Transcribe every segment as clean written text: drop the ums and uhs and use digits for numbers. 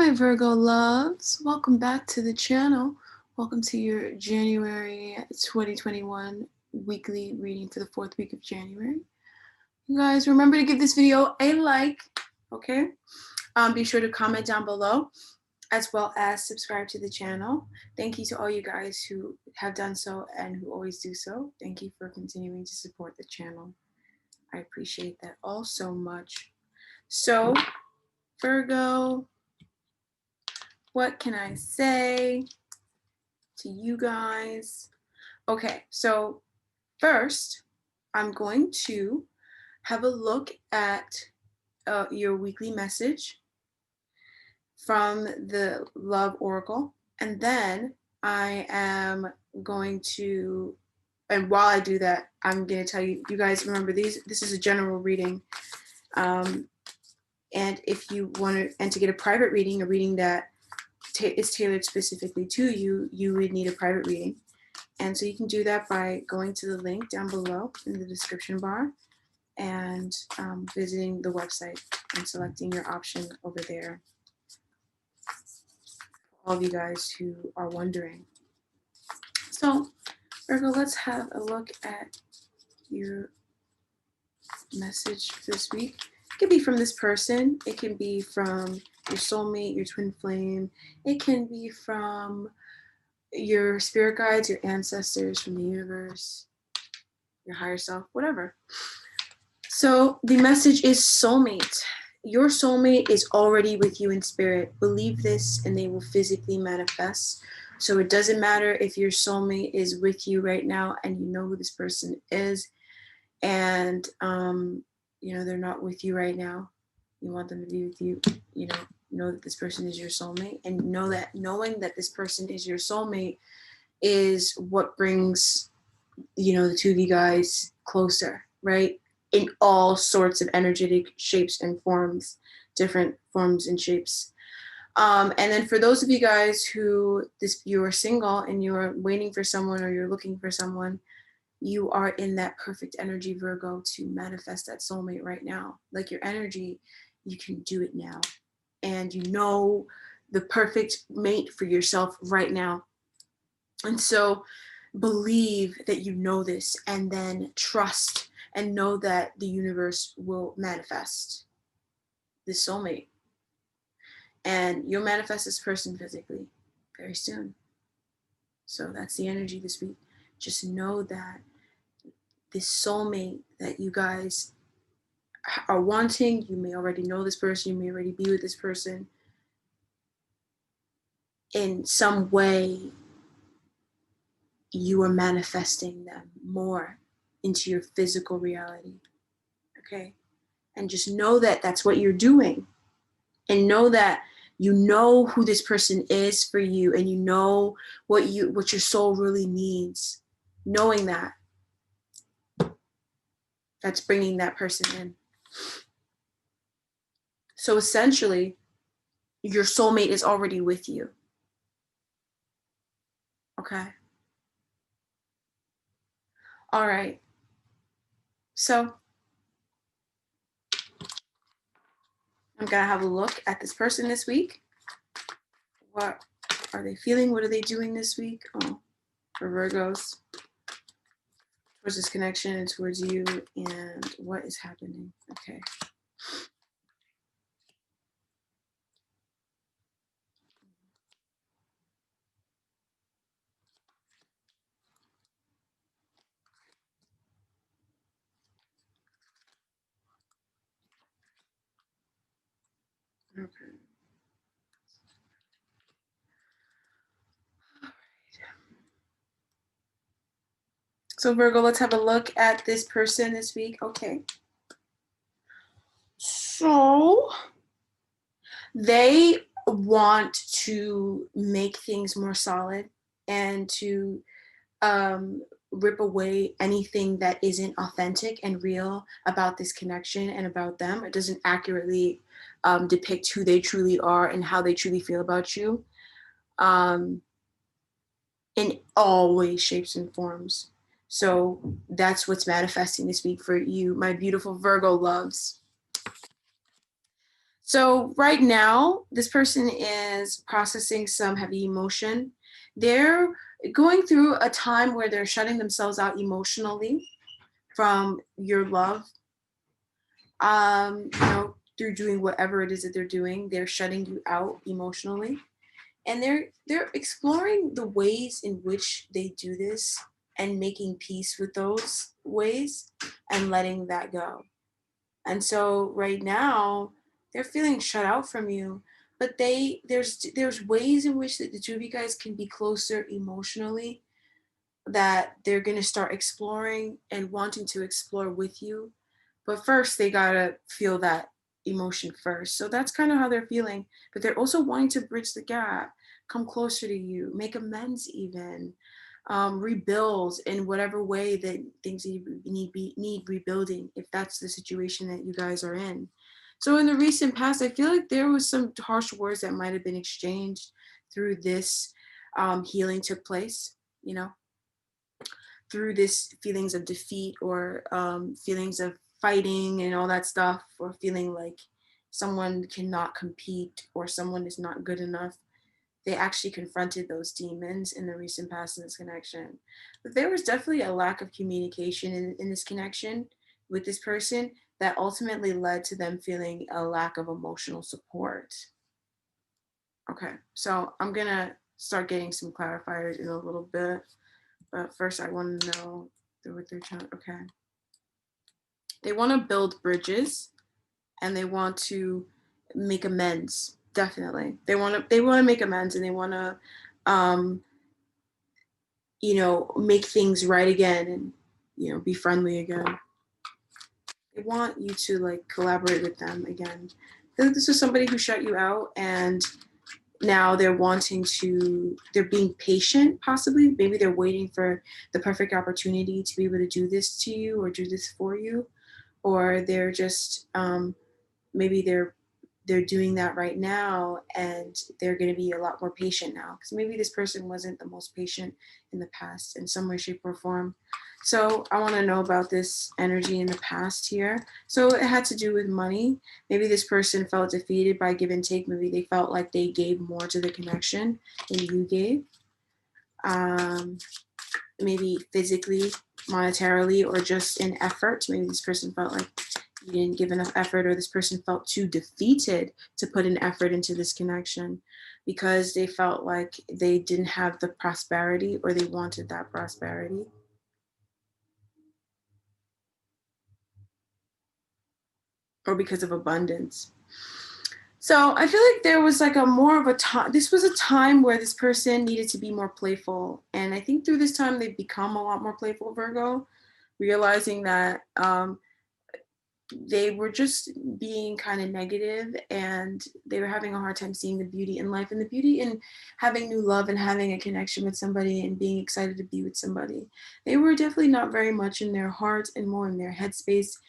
my Virgo loves. Welcome back to the channel. Welcome to your January 2021 weekly reading for the 4th week of January. You guys remember to give this video a like, okay? Be sure to comment down below as well as subscribe to the channel. Thank you to all you guys who have done so and who always do so. Thank you for continuing to support the channel. I appreciate that all so much. So, Virgo, what can I say to you guys? Okay, so first, I'm going to have a look at your weekly message from the Love Oracle, and then I am going to, and while I do that, I'm going to tell you, you guys remember this is a general reading, and if you want to, and to get a private reading, a reading that is tailored specifically to you, you would need a private reading. And so you can do that by going to the link down below in the description bar and visiting the website and selecting your option over there. For all of you guys who are wondering. So, Virgo, let's have a look at your message this week. It can be from this person. It can be from your soulmate, your twin flame. It can be from your spirit guides, your ancestors, from the universe, your higher self, whatever. So the message is soulmate. Your soulmate is already with you in spirit. Believe this and they will physically manifest. So it doesn't matter if your soulmate is with you right now and you know who this person is, and you know they're not with you right now. You want them to be with you, you know that this person is your soulmate, and knowing that this person is your soulmate is what brings, you know, the two of you guys closer, right? In all sorts of energetic shapes and forms, different forms and shapes. And then for those of you guys who you're single and you're waiting for someone or you're looking for someone, you are in that perfect energy, Virgo, to manifest that soulmate right now. Like your energy, you can do it now. And you know the perfect mate for yourself right now. And so believe that you know this, and then trust and know that the universe will manifest this soulmate. And you'll manifest this person physically very soon. So that's the energy this week. Just know that this soulmate that you guys are wanting, you may already know this person, you may already be with this person in some way. You are manifesting them more into your physical reality, okay? And just know that that's what you're doing, and know that you know who this person is for you, and you know what your soul really needs. Knowing that, that's bringing that person in. So essentially, your soulmate is already with you, okay? All right. So I'm gonna have a look at this person this week. What are they feeling? What are they doing this week? Oh, for Virgos, towards this connection and towards you, and what is happening. Okay. Okay. So Virgo, let's have a look at this person this week. Okay. So they want to make things more solid and to rip away anything that isn't authentic and real about this connection and about them. It doesn't accurately depict who they truly are and how they truly feel about you, in all ways, shapes, and forms. So that's what's manifesting this week for you, my beautiful Virgo loves. So right now, this person is processing some heavy emotion. They're going through a time where they're shutting themselves out emotionally from your love. Through doing whatever it is that they're doing, they're shutting you out emotionally. And they're exploring the ways in which they do this and making peace with those ways and letting that go. And so right now they're feeling shut out from you, but there's ways in which the two of you guys can be closer emotionally that they're going to start exploring and wanting to explore with you. But first they got to feel that emotion first. So that's kind of how they're feeling, but they're also wanting to bridge the gap, come closer to you, make amends even, rebuild in whatever way that things need rebuilding, if that's the situation that you guys are in. So in the recent past, I feel like there was some harsh words that might have been exchanged through this healing took place, you know, through this feelings of defeat or feelings of fighting and all that stuff, or feeling like someone cannot compete or someone is not good enough. They actually confronted those demons in the recent past in this connection. But there was definitely a lack of communication in this connection with this person that ultimately led to them feeling a lack of emotional support. Okay, so I'm gonna start getting some clarifiers in a little bit, but first I want to know what they're trying. Okay, they want to build bridges and they want to make amends. Definitely, they want to make amends, and they want to um, make things right again, and be friendly again. They want you to like collaborate with them again. I feel like this was somebody who shut you out, and now they're being patient, possibly. Maybe they're waiting for the perfect opportunity to be able to do this to you or do this for you, or they're just maybe they're doing that right now, and they're going to be a lot more patient now, because maybe this person wasn't the most patient in the past in some way, shape, or form. So I want to know about this energy in the past here. So it had to do with money. Maybe this person felt defeated by give and take. Maybe they felt like they gave more to the connection than you gave. um, Maybe physically, monetarily, or just in effort. Maybe this person felt like you didn't give enough effort, or this person felt too defeated to put an effort into this connection because they felt like they didn't have the prosperity, or they wanted that prosperity. Or because of abundance. So I feel like there was like a more of a time. This was a time where this person needed to be more playful, and I think through this time they've become a lot more playful, Virgo, realizing that they were just being kind of negative, and they were having a hard time seeing the beauty in life and the beauty in having new love and having a connection with somebody and being excited to be with somebody. They were definitely not very much in their heart and more in their headspace,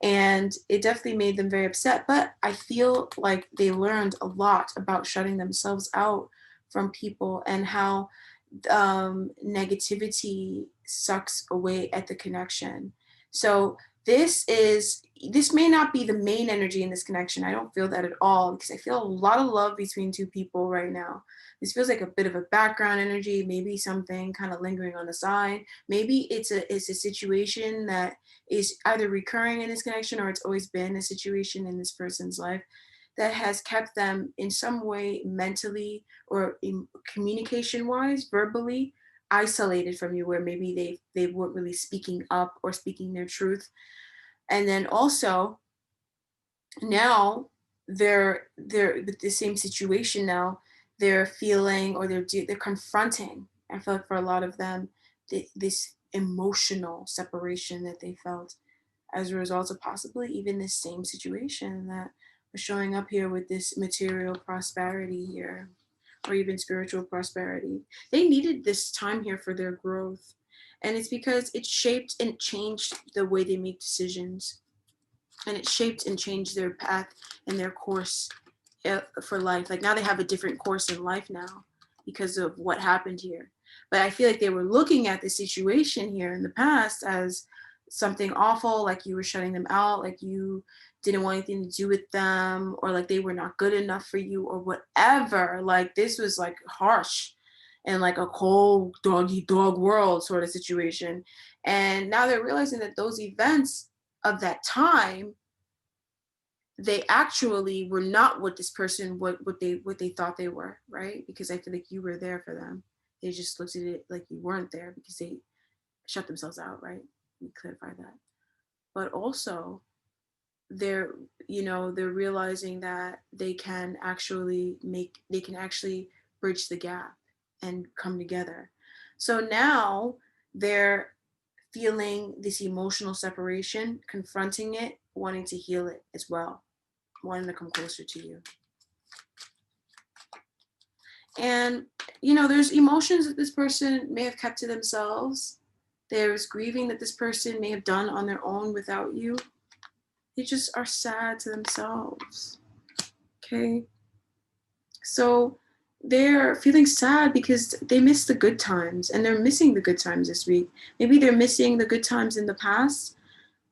and it definitely made them very upset. But I feel like they learned a lot about shutting themselves out from people, and how negativity sucks away at the connection. So this may not be the main energy in this connection. I don't feel that at all, because I feel a lot of love between two people right now. This feels like a bit of a background energy, maybe something kind of lingering on the side. Maybe it's a situation that is either recurring in this connection, or it's always been a situation in this person's life that has kept them in some way mentally or in communication wise, verbally isolated from you, where maybe they weren't really speaking up or speaking their truth. And then also now they're with the same situation now. They're feeling, or they're confronting. I feel like for a lot of them, this emotional separation that they felt as a result of possibly even this same situation that was showing up here with this material prosperity here, or even spiritual prosperity. They needed this time here for their growth. And it's because it shaped and changed the way they make decisions. And it shaped and changed their path and their course for life. Like now they have a different course in life now because of what happened here. But I feel like they were looking at the situation here in the past as something awful, like you were shutting them out, like you didn't want anything to do with them, or like they were not good enough for you or whatever. Like this was like harsh and like a cold dog eat dog world sort of situation. And now they're realizing that those events of that time, they actually were not what this person what they thought they were, right? Because I feel like you were there for them. They just looked at it like you weren't there because they shut themselves out, right? Let me clarify that. But also they're they're realizing that they can actually bridge the gap and come together. So now they're feeling this emotional separation, confronting it, wanting to heal it as well, wanting to come closer to you. And there's emotions that this person may have kept to themselves. There's grieving that this person may have done on their own without you. They just are sad to themselves. Okay. So they're feeling sad because they miss the good times, and they're missing the good times this week. Maybe they're missing the good times in the past.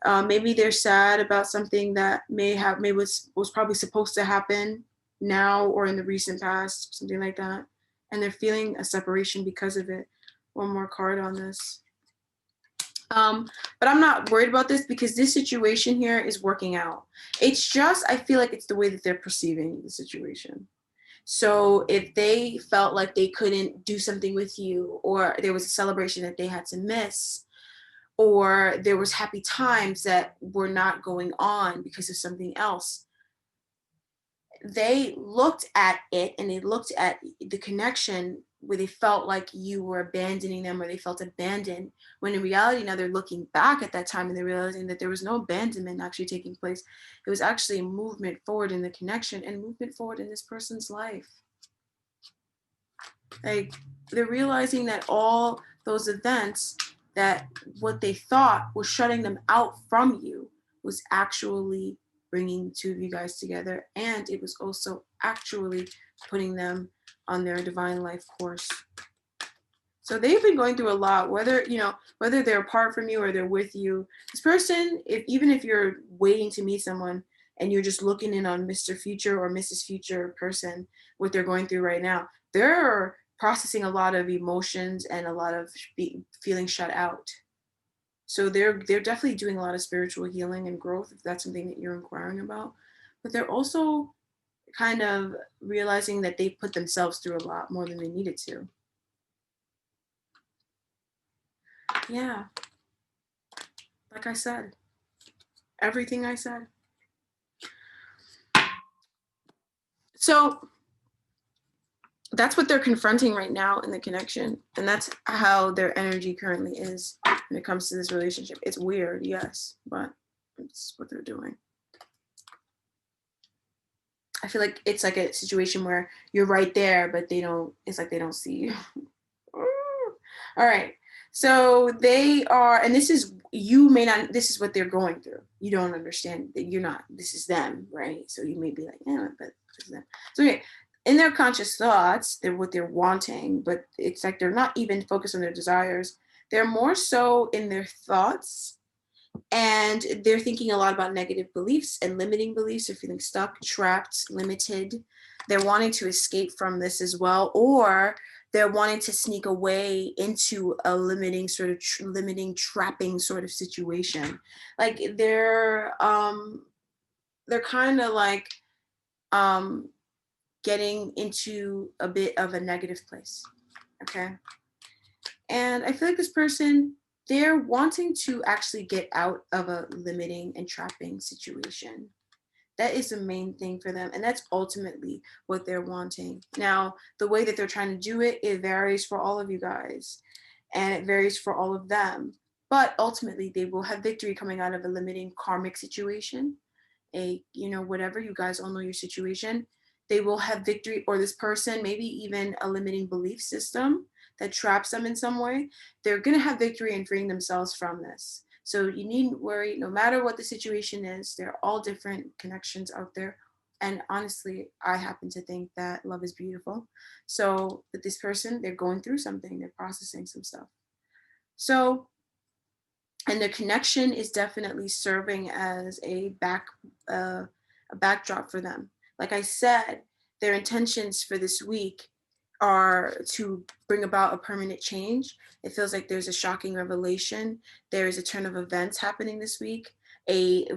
Maybe they're sad about something that maybe was probably supposed to happen now or in the recent past, something like that. And they're feeling a separation because of it. One more card on this. But I'm not worried about this because this situation here is working out. It's just, I feel like it's the way that they're perceiving the situation. So if they felt like they couldn't do something with you, or there was a celebration that they had to miss, or there was happy times that were not going on because of something else, they looked at it and they looked at the connection where they felt like you were abandoning them, or they felt abandoned, when in reality now they're looking back at that time and they're realizing that there was no abandonment actually taking place. It was actually movement forward in the connection and movement forward in this person's life. Like they're realizing that all those events, that what they thought was shutting them out from you, was actually bringing the two of you guys together, and it was also actually putting them on their divine life course. So they've been going through a lot, whether they're apart from you or they're with you. This person, even if you're waiting to meet someone and you're just looking in on Mr. Future or Mrs. Future person, what they're going through right now, they're processing a lot of emotions and a lot of feeling shut out. So they're definitely doing a lot of spiritual healing and growth, if that's something that you're inquiring about. But they're also kind of realizing that they put themselves through a lot more than they needed to. Yeah. Like I said, everything I said. So that's what they're confronting right now in the connection. And that's how their energy currently is when it comes to this relationship. It's weird, yes, but it's what they're doing. I feel like it's like a situation where you're right there, but it's like they don't see you. All right. So they are, and this is what they're going through. You don't understand that you're not, this is them, right? So you may be like, yeah, but this is them. So okay, in their conscious thoughts, they're what they're wanting, but it's like they're not even focused on their desires. They're more so in their thoughts, and they're thinking a lot about negative beliefs and limiting beliefs. They're feeling stuck, trapped, limited. They're wanting to escape from this as well, or they're wanting to sneak away into a limiting sort of limiting trapping sort of situation. Like they're kind of like getting into a bit of a negative place. Okay. And I feel like this person, they're wanting to actually get out of a limiting and trapping situation. That is the main thing for them. And that's ultimately what they're wanting. Now, the way that they're trying to do it, it varies for all of you guys. And it varies for all of them. But ultimately, they will have victory coming out of a limiting karmic situation. Whatever, you guys all know your situation. They will have victory, or this person, maybe even a limiting belief system that traps them in some way. They're going to have victory in freeing themselves from this. So you needn't worry, no matter what the situation is. They're all different connections out there. And honestly, I happen to think that love is beautiful. So with this person, they're going through something, they're processing some stuff. So And the connection is definitely serving as uh, a backdrop for them. Like I said, their intentions for this week are to bring about a permanent change. It feels like there's a shocking revelation. There is a turn of events happening this week, a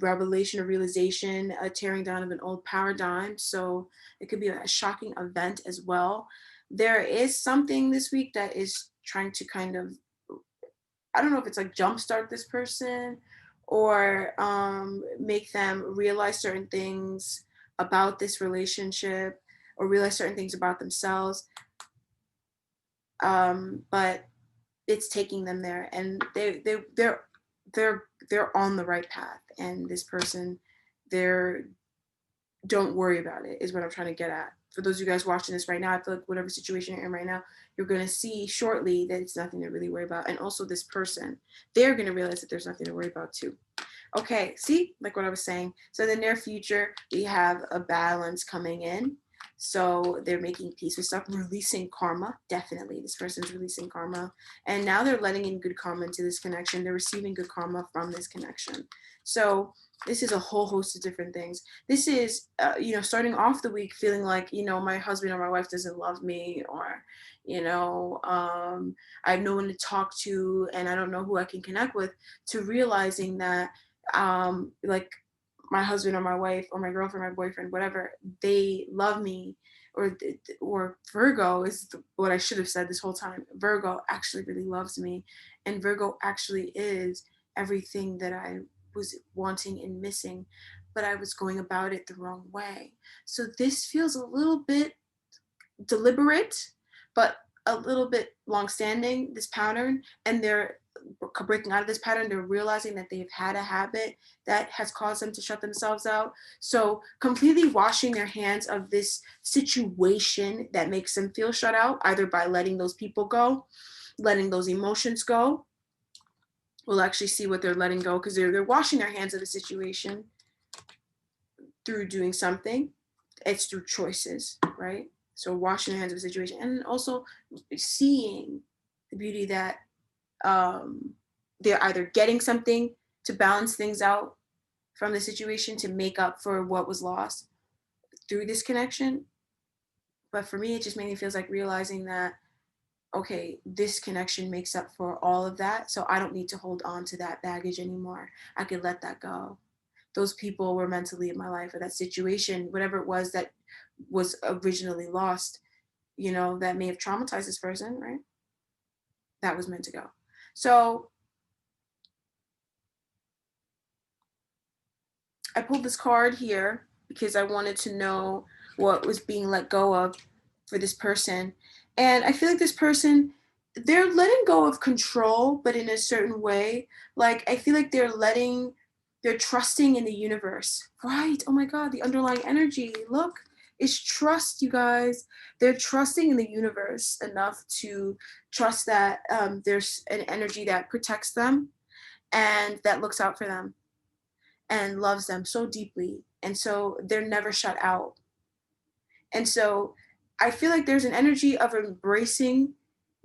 revelation, a realization, a tearing down of an old paradigm. So it could be a shocking event as well. There is something this week that is trying to kind of, I don't know if it's like jumpstart this person or make them realize certain things about this relationship or realize certain things about themselves. But it's taking them there, and they're on the right path. And this person, they're don't worry about it is what I'm trying to get at. For those of you guys watching this right now, I feel like whatever situation you're in right now, you're going to see shortly that it's nothing to really worry about. And also this person, they're going to realize that there's nothing to worry about too. Okay, see, like what I was saying. So in the near future, we have a balance coming in. So they're making peace with stuff, releasing karma. Definitely, this person's releasing karma. And now they're letting in good karma into this connection. They're receiving good karma from this connection. So this is a whole host of different things. This is, starting off the week feeling like, my husband or my wife doesn't love me, or, I have no one to talk to and I don't know who I can connect with, to realizing that like my husband or my wife or my girlfriend, my boyfriend, whatever, they love me, or Virgo is what I should have said this whole time. Virgo actually really loves me, and Virgo actually is everything that I was wanting and missing, but I was going about it the wrong way. So this feels a little bit deliberate, but a little bit long-standing, this pattern, and they're breaking out of this pattern. They're realizing that they've had a habit that has caused them to shut themselves out. So completely washing their hands of this situation that makes them feel shut out, either by letting those people go, letting those emotions go. We'll actually see what they're letting go, because they're washing their hands of the situation through doing something. It's through choices, right? So washing their hands of the situation, and also seeing the beauty that they're either getting something to balance things out from the situation, to make up for what was lost through this connection. But for me, it just mainly feels like realizing that, okay, this connection makes up for all of that. So I don't need to hold on to that baggage anymore. I could let that go. Those people were meant to leave my life, or that situation, whatever it was that was originally lost, that may have traumatized this person, right? That was meant to go. So I pulled this card here because I wanted to know what was being let go of for this person. And I feel like this person, they're letting go of control, but in a certain way. Like, I feel like they're trusting in the universe, right? Oh my God, the underlying energy, look, is trust, you guys. They're trusting in the universe enough to trust that there's an energy that protects them and that looks out for them and loves them so deeply. And so they're never shut out. And so I feel like there's an energy of embracing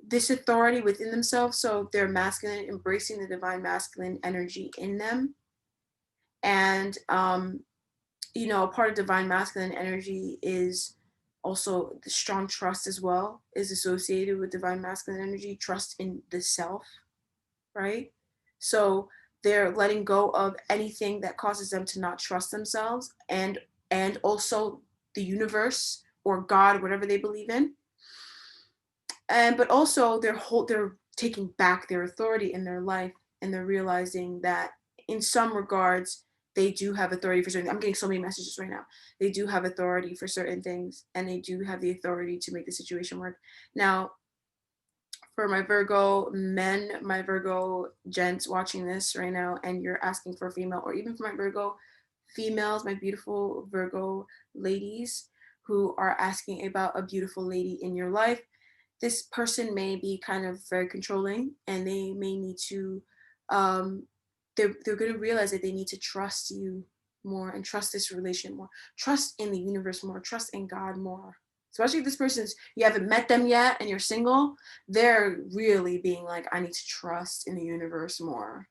this authority within themselves. So they're masculine, embracing the divine masculine energy in them. And, a part of divine masculine energy is also the strong trust as well, is associated with divine masculine energy, trust in the self, right? So they're letting go of anything that causes them to not trust themselves, and also the universe or God, whatever they believe in. And but also they're taking back their authority in their life, and they're realizing that in some regards they do have authority for certain. I'm getting so many messages right now. They do have authority for certain things, and they do have the authority to make the situation work. Now, for my Virgo men, my Virgo gents watching this right now, and you're asking for a female, or even for my Virgo females, my beautiful Virgo ladies who are asking about a beautiful lady in your life, this person may be kind of very controlling, and they may need to, um, they're going to realize that they need to trust you more, and trust this relation more, trust in the universe more, trust in God more. especially if this person's, you haven't met them yet and you're single, they're really being like, I need to trust in the universe more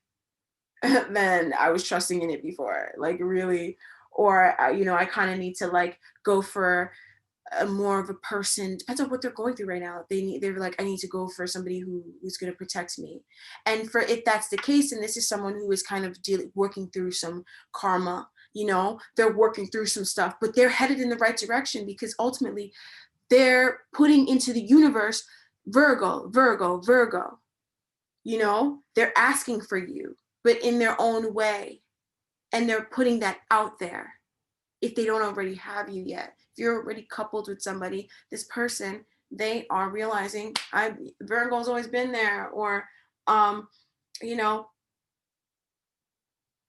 than I was trusting in it before. Like really, or, you know, I kind of need to like go for a more of a person, depends on what they're going through right now. They're like, I need to go for somebody who's going to protect me. And for, if that's the case, and this is someone who is kind of working through some karma, you know, they're working through some stuff, but they're headed in the right direction because ultimately they're putting into the universe, Virgo, Virgo, Virgo, you know, they're asking for you, but in their own way. And they're putting that out there if they don't already have you yet. If you're already coupled with somebody, this person, they are realizing, Virgo's always been there, or, you know,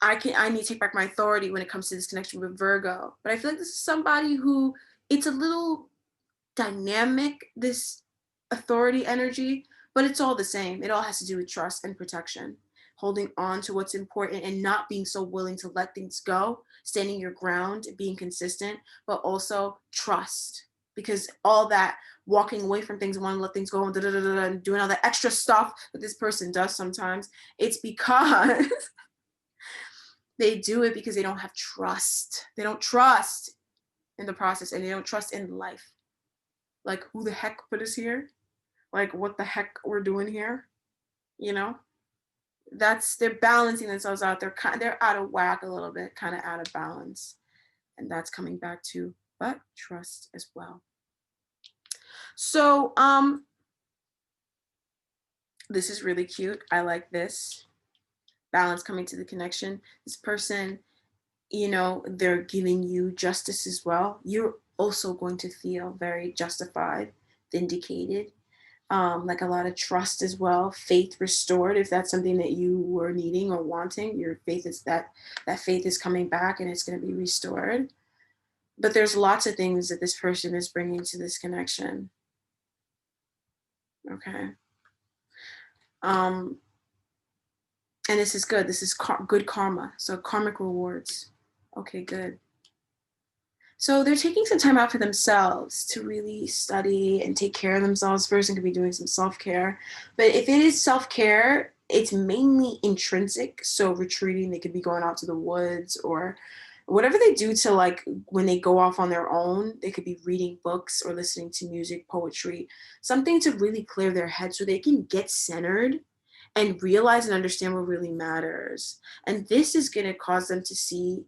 I need to take back my authority when it comes to this connection with Virgo. But I feel like this is somebody who, it's a little dynamic, this authority energy, but it's all the same. It all has to do with trust and protection, holding on to what's important and not being so willing to let things go, standing your ground, being consistent, but also trust. Because all that walking away from things and wanting to let things go and, and doing all that extra stuff that this person does sometimes, it's because they do it because they don't have trust. They don't trust in the process, and they don't trust in life. Like, who the heck put us here? Like, what the heck we're doing here? You know? They're balancing themselves out. They're out of whack a little bit, kind of out of balance. And that's coming back to, but trust as well. So, this is really cute. I like this. Balance coming to the connection. This person, you know, they're giving you justice as well. You're also going to feel very justified, vindicated, like a lot of trust as well, faith restored. If that's something that you were needing or wanting, your faith is that faith is coming back and it's going to be restored. But there's lots of things that this person is bringing to this connection. Okay. And this is good. This is good karma. So karmic rewards. Okay, good. So they're taking some time out for themselves to really study and take care of themselves. Person could be doing some self-care. But if it is self-care, it's mainly intrinsic. So retreating, they could be going out to the woods or whatever they do to, like, when they go off on their own, they could be reading books or listening to music, poetry, something to really clear their head so they can get centered and realize and understand what really matters. And this is going to cause them to see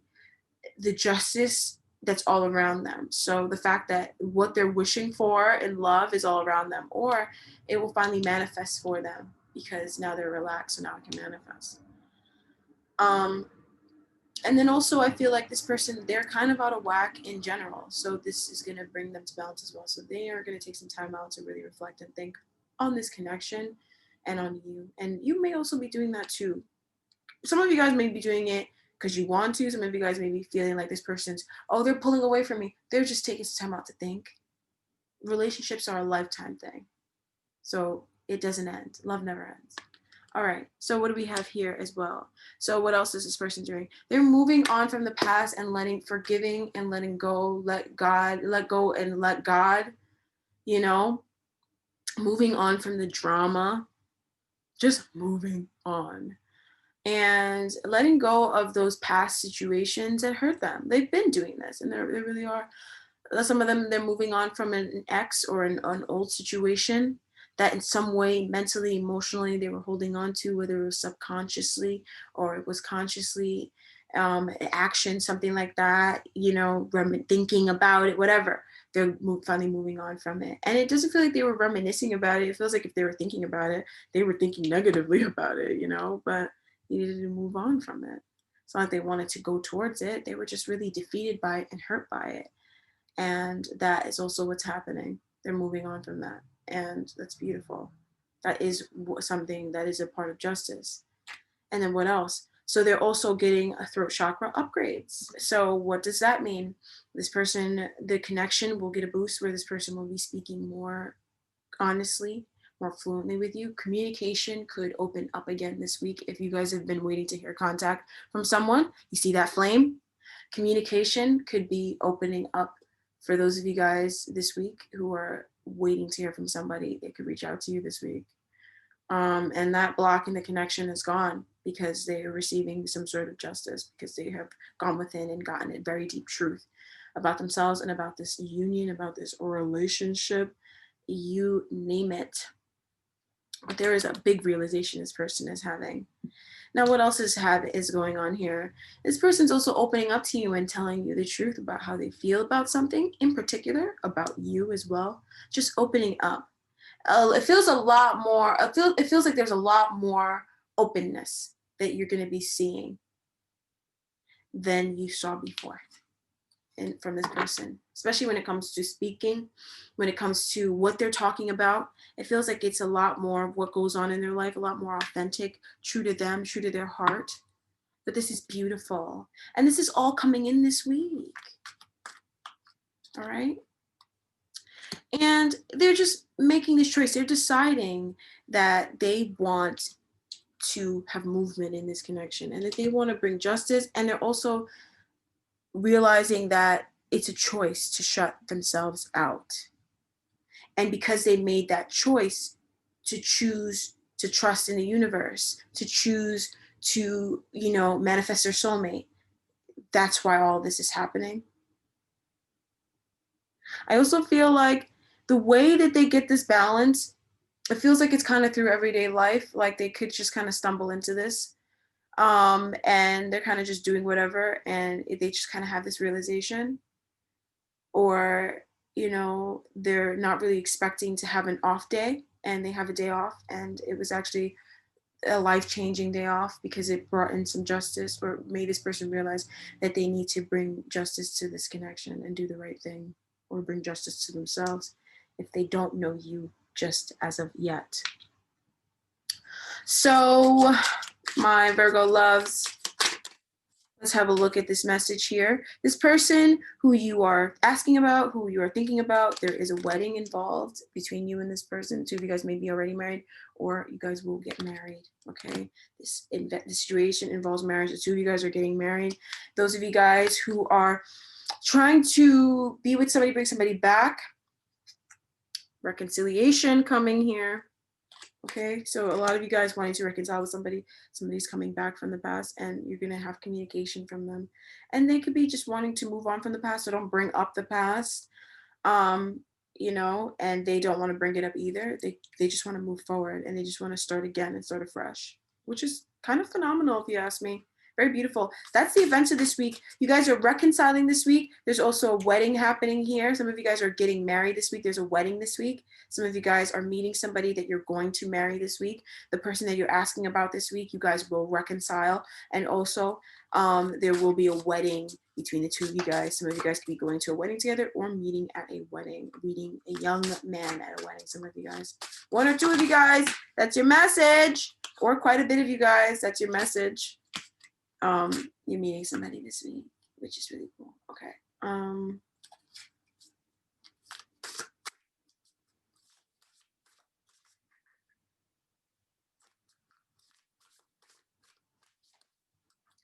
the justice that's all around them. So the fact that what they're wishing for in love is all around them, or it will finally manifest for them because now they're relaxed, so now it can manifest. And then also I feel like this person, they're kind of out of whack in general. So this is going to bring them to balance as well. So they are going to take some time out to really reflect and think on this connection and on you. And you may also be doing that too. Some of you guys may be doing it because you want to. Some of you guys may be feeling like this person's, oh, they're pulling away from me. They're just taking some time out to think. Relationships are a lifetime thing. So it doesn't end. Love never ends. All right, so what do we have here as well? So what else is this person doing? They're moving on from the past and forgiving and letting go, let go and let God, you know, moving on from the drama, just moving on and letting go of those past situations that hurt them. They've been doing this and they really are. Some of them, they're moving on from an ex or an old situation that in some way, mentally, emotionally, they were holding on to, whether it was subconsciously or it was consciously, action, something like that, you know, thinking about it, whatever. They're finally moving on from it. And it doesn't feel like they were reminiscing about it. It feels like if they were thinking about it, they were thinking negatively about it, you know, but you needed to move on from it. It's not like they wanted to go towards it. They were just really defeated by it and hurt by it. And that is also what's happening. They're moving on from that. And that's beautiful. That is something that is a part of justice. And then what else? So they're also getting a throat chakra upgrades. So what does that mean? This person, the connection will get a boost where this person will be speaking more honestly, more fluently with you. Communication could open up again this week. If you guys have been waiting to hear contact from someone, you see that flame? Communication could be opening up For those of you guys this week who are waiting to hear from somebody, they could reach out to you this week. And that block in the connection is gone because they are receiving some sort of justice, because they have gone within and gotten a very deep truth about themselves and about this union, about this relationship, you name it. But there is a big realization this person is having. Now, what else is going on here? This person's also opening up to you and telling you the truth about how they feel about something, in particular about you as well. Just opening up. It feels a lot more. It feels like there's a lot more openness that you're going to be seeing than you saw before, and from this person, especially when it comes to speaking, when it comes to what they're talking about. It feels like it's a lot more of what goes on in their life, a lot more authentic, true to them, true to their heart. But this is beautiful. And this is all coming in this week. All right. And they're just making this choice. They're deciding that they want to have movement in this connection and that they want to bring justice. And they're also realizing that it's a choice to shut themselves out. And because they made that choice to choose to trust in the universe, to choose to, manifest their soulmate, that's why all this is happening. I also feel like the way that they get this balance, it feels like it's kind of through everyday life. Like they could just kind of stumble into this. And they're kind of just doing whatever, and they just kind of have this realization, or they're not really expecting to have an off day, and they have a day off, and it was actually a life-changing day off because it brought in some justice, or made this person realize that they need to bring justice to this connection and do the right thing, or bring justice to themselves if they don't know you just as of yet. So my Virgo loves, let's have a look at this message here. This person who you are asking about, who you are thinking about, there is a wedding involved between you and this person. Two of you guys may be already married, or you guys will get married, okay? This situation involves marriage. The two of you guys are getting married. Those of you guys who are trying to be with somebody, bring somebody back, reconciliation coming here. Okay, so a lot of you guys wanting to reconcile with somebody, somebody's coming back from the past, and you're going to have communication from them. And they could be just wanting to move on from the past, so don't bring up the past, and they don't want to bring it up either. They just want to move forward, and they just want to start again and start afresh, which is kind of phenomenal if you ask me. Very beautiful. That's the events of this week. You guys are reconciling this week. There's also a wedding happening here. Some of you guys are getting married this week. There's a wedding this week. Some of you guys are meeting somebody that you're going to marry this week. The person that you're asking about this week, you guys will reconcile. And also, there will be a wedding between the two of you guys. Some of you guys could be going to a wedding together, or meeting at a wedding, meeting a young man at a wedding. Some of you guys, one or two of you guys, that's your message. Or quite a bit of you guys, that's your message. You're meeting somebody this week, which is really cool. Okay.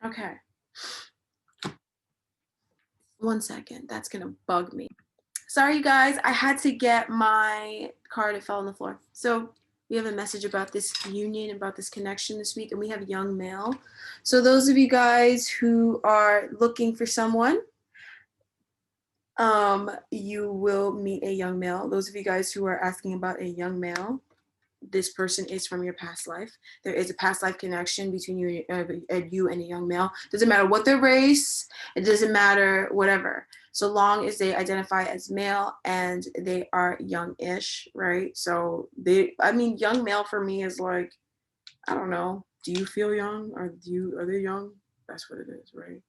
Okay. 1 second. That's gonna bug me. Sorry, you guys. I had to get my card. It fell on the floor. So we have a message about this union, about this connection this week, and we have young male. So those of you guys who are looking for someone, you will meet a young male. Those of you guys who are asking about a young male, this person is from your past life. There is a past life connection between you and a young male. Doesn't matter what their race, it doesn't matter whatever. So long as they identify as male and they are young-ish, right? So young male for me is like, I don't know, do you feel young? Are they young? That's what it is, right?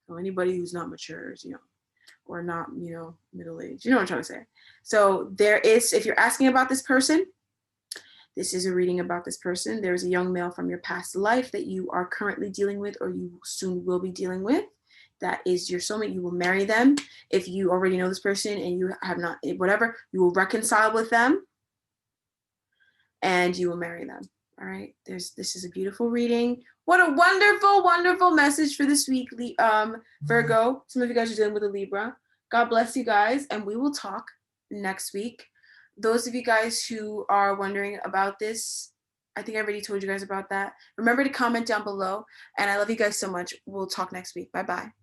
So anybody who's not mature is young, or not, middle-aged. You know what I'm trying to say? So there is, if you're asking about this person, this is a reading about this person. There's a young male from your past life that you are currently dealing with, or you soon will be dealing with. That is your soulmate. You will marry them. If you already know this person and you have not, whatever, you will reconcile with them and you will marry them. All right. This is a beautiful reading. What a wonderful, wonderful message for this week, Virgo. Some of you guys are dealing with a Libra. God bless you guys, and we will talk next week. Those of you guys who are wondering about this, I think I already told you guys about that. Remember to comment down below, and I love you guys so much. We'll talk next week. Bye bye.